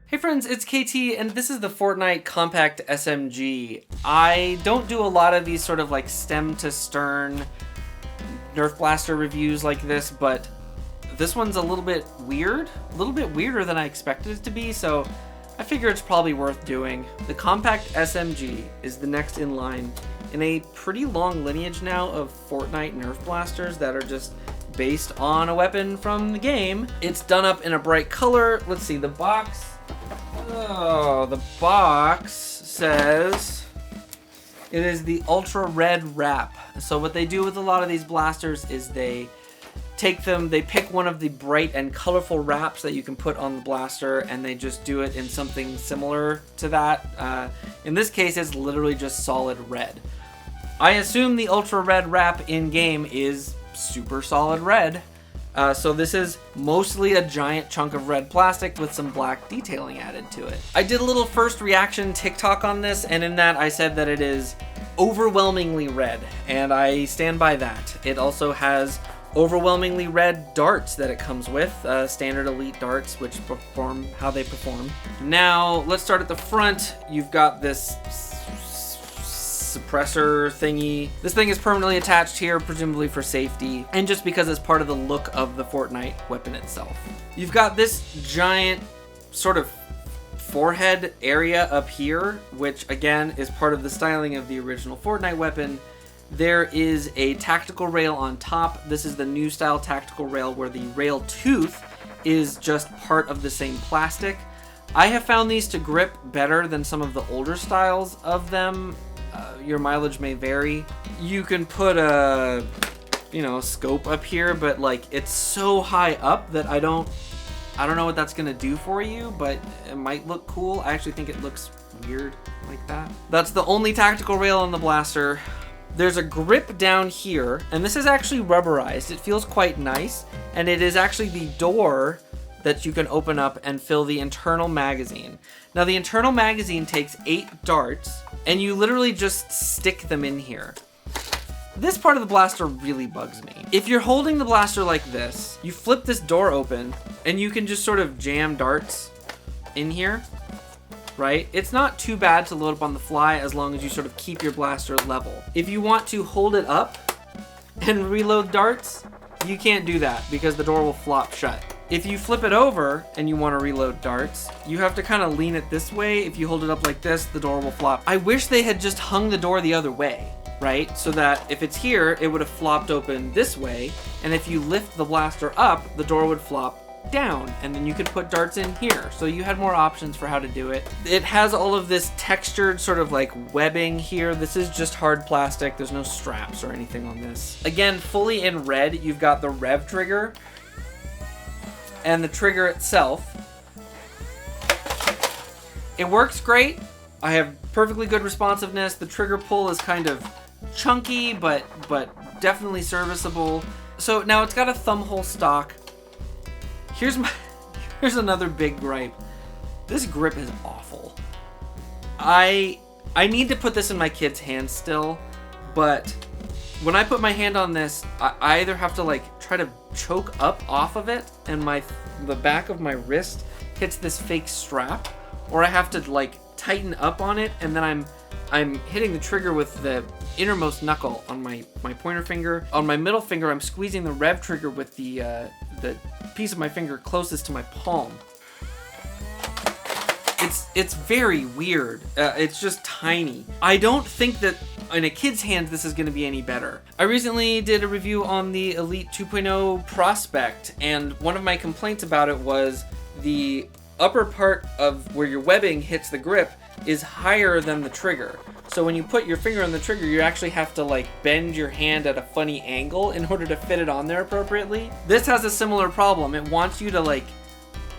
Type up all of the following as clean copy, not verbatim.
Hey friends, it's KT, and this is the Fortnite Compact SMG. I don't do a lot of these sort of like stem to stern Nerf blaster reviews like this, but this one's a little bit weird, a little bit weirder than I expected it to be, so I figure it's probably worth doing. The Compact SMG is the next in line in a pretty long lineage now of Fortnite Nerf blasters that are just based on a weapon from the game. It's done up in a bright color. Let's see, the box. Oh, the box says it is the ultra red wrap. So what they do with a lot of these blasters is they pick one of the bright and colorful wraps that you can put on the blaster, and they just do it in something similar to that. In this case, it's literally just solid red. I assume the ultra red wrap in game is super solid red. So this is mostly a giant chunk of red plastic with some black detailing added to it. I did a little first reaction TikTok on this, and in that I said that it is overwhelmingly red, and I stand by that. It also has overwhelmingly red darts that it comes with, standard elite darts, which perform how they perform. Now, let's start at the front. You've got this suppressor thingy. This thing is permanently attached here, presumably for safety, and just because it's part of the look of the Fortnite weapon itself. You've got this giant sort of forehead area up here, which again is part of the styling of the original Fortnite weapon. There is a tactical rail on top. This is the new style tactical rail where the rail tooth is just part of the same plastic. I have found these to grip better than some of the older styles of them. Your mileage may vary. You can put a, scope up here, but like it's so high up that I don't know what that's gonna do for you, but it might look cool. I actually think it looks weird like that. That's the only tactical rail on the blaster. There's a grip down here, and this is actually rubberized. It feels quite nice, and it is actually the door that you can open up and fill the internal magazine. Now the internal magazine takes 8 darts, and you literally just stick them in here. This part of the blaster really bugs me. If you're holding the blaster like this, you flip this door open, and you can just sort of jam darts in here, right? It's not too bad to load up on the fly as long as you sort of keep your blaster level. If you want to hold it up and reload darts, you can't do that because the door will flop shut. If you flip it over and you want to reload darts, you have to kind of lean it this way. If you hold it up like this, the door will flop. I wish they had just hung the door the other way, right? So that if it's here, it would have flopped open this way. And if you lift the blaster up, the door would flop down, and then you could put darts in here. So you had more options for how to do it. It has all of this textured sort of like webbing here. This is just hard plastic. There's no straps or anything on this. Again, fully in red, you've got the rev trigger and the trigger itself. It works great. I have perfectly good responsiveness. The trigger pull is kind of chunky, but definitely serviceable. So now it's got a thumb hole stock. Here's another big gripe. This grip is awful. I need to put this in my kid's hands still, but when I put my hand on this, I either have to like try to choke up off of it, and the back of my wrist hits this fake strap, or I have to like tighten up on it, and then I'm hitting the trigger with the innermost knuckle on my pointer finger. On my middle finger, I'm squeezing the rev trigger with the piece of my finger closest to my palm. It's very weird. It's just tiny. I don't think that in a kid's hands this is going to be any better. I recently did a review on the Elite 2.0 Prospect, and one of my complaints about it was the upper part of where your webbing hits the grip is higher than the trigger. So when you put your finger on the trigger, you actually have to like bend your hand at a funny angle in order to fit it on there appropriately. This has a similar problem. It wants you to like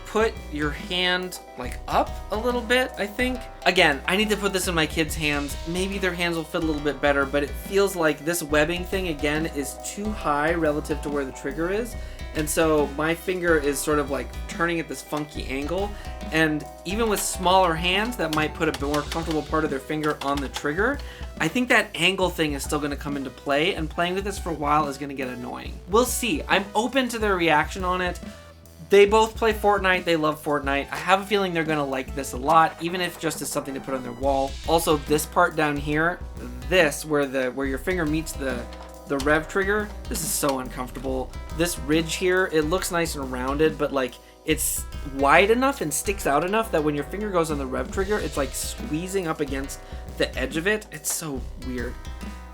put your hand like up a little bit, I think. Again, I need to put this in my kids' hands. Maybe their hands will fit a little bit better, but it feels like this webbing thing again is too high relative to where the trigger is. And so my finger is sort of like turning at this funky angle. And even with smaller hands that might put a more comfortable part of their finger on the trigger, I think that angle thing is still going to come into play, and playing with this for a while is going to get annoying. We'll see. I'm open to their reaction on it, They both play Fortnite. They love Fortnite. I have a feeling they're going to like this a lot, even if just as something to put on their wall. Also, this part down here, this, where your finger meets the rev trigger, this is so uncomfortable. This ridge here, it looks nice and rounded, but like it's wide enough and sticks out enough that when your finger goes on the rev trigger, it's like squeezing up against the edge of it. It's so weird.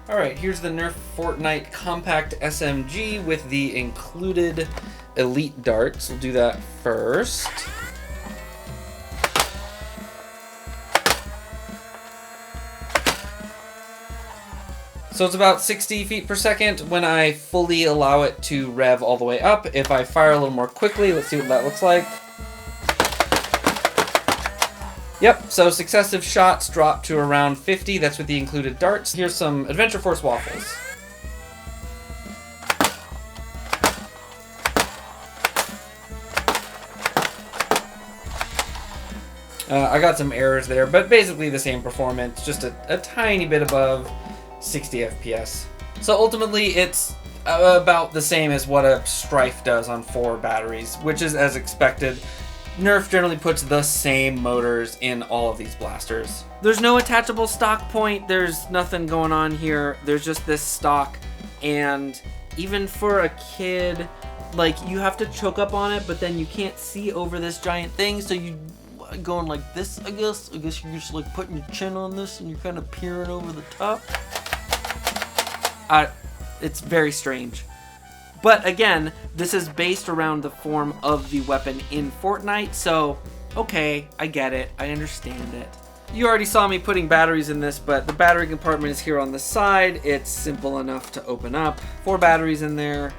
All right, here's the Nerf Fortnite Compact SMG with the included Elite darts. We'll do that first. So it's about 60 feet per second when I fully allow it to rev all the way up. If I fire a little more quickly, let's see what that looks like. Yep, so successive shots drop to around 50. That's with the included darts. Here's some Adventure Force waffles. I got some errors there, but basically the same performance, just a tiny bit above 60 FPS. So ultimately it's about the same as what a Strife does on 4 batteries, which is as expected. Nerf generally puts the same motors in all of these blasters. There's no attachable stock point, there's nothing going on here, there's just this stock, and even for a kid, like, you have to choke up on it, but then you can't see over this giant thing, so you going like this, I guess you're just like putting your chin on this and you're kind of peering over the top. It's very strange. But again, this is based around the form of the weapon in Fortnite, so okay, I get it, I understand it. You already saw me putting batteries in this, but the battery compartment is here on the side. It's simple enough to open up. 4 batteries in there.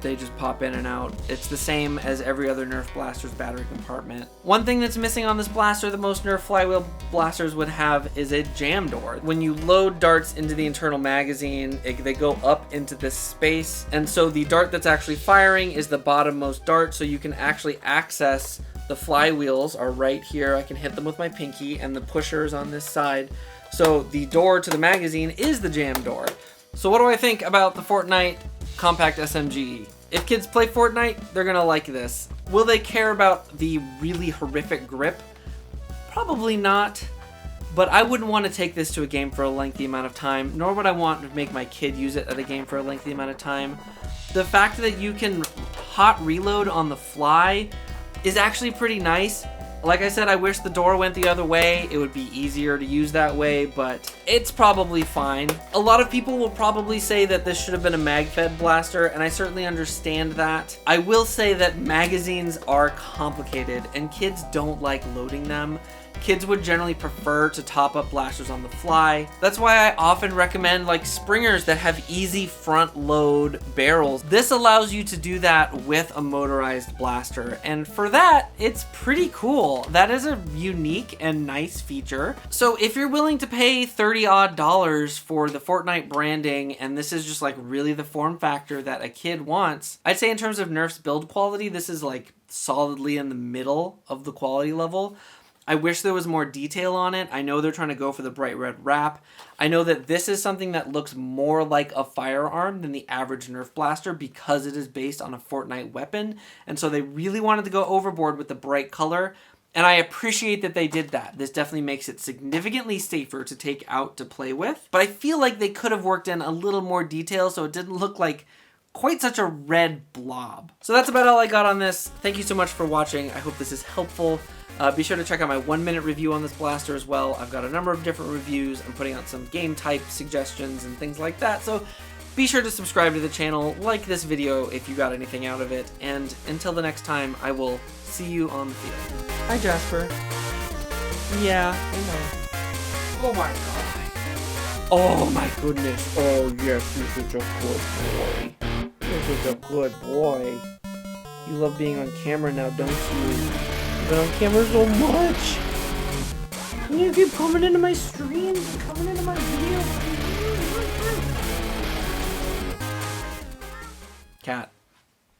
They just pop in and out. It's the same as every other Nerf blaster's battery compartment. One thing that's missing on this blaster that most Nerf flywheel blasters would have is a jam door. When you load darts into the internal magazine, they go up into this space, and so the dart that's actually firing is the bottommost dart, so you can actually access the flywheels are right here. I can hit them with my pinky, and the pushers on this side. So the door to the magazine is the jam door. So what do I think about the Fortnite Compact SMG? If kids play Fortnite, they're gonna like this. Will they care about the really horrific grip? Probably not, but I wouldn't want to take this to a game for a lengthy amount of time, nor would I want to make my kid use it at a game for a lengthy amount of time. The fact that you can hot reload on the fly is actually pretty nice. Like I said, I wish the door went the other way. It would be easier to use that way, but it's probably fine. A lot of people will probably say that this should have been a mag-fed blaster, and I certainly understand that. I will say that magazines are complicated, and kids don't like loading them. Kids would generally prefer to top up blasters on the fly. That's why I often recommend like springers that have easy front load barrels. This allows you to do that with a motorized blaster, and for that, it's pretty cool. That is a unique and nice feature. So if you're willing to pay $30 for the Fortnite branding, and this is just like really the form factor that a kid wants, I'd say in terms of Nerf's build quality, this is like solidly in the middle of the quality level. I wish there was more detail on it. I know they're trying to go for the bright red wrap. I know that this is something that looks more like a firearm than the average Nerf blaster because it is based on a Fortnite weapon. And so they really wanted to go overboard with the bright color. And I appreciate that they did that. This definitely makes it significantly safer to take out to play with. But I feel like they could have worked in a little more detail so it didn't look like quite such a red blob. So that's about all I got on this. Thank you so much for watching. I hope this is helpful. Be sure to check out my 1-minute review on this blaster as well. I've got a number of different reviews. I'm putting out some game type suggestions and things like that. So be sure to subscribe to the channel, like this video if you got anything out of it. And until the next time, I will see you on the field. Hi, Jasper. Yeah, I know. Oh my god. Oh my goodness. Oh yes, you're such a good boy. You're such a good boy. You love being on camera now, don't you? You've been on camera so much. And you keep coming into my streams and coming into my videos. Cat.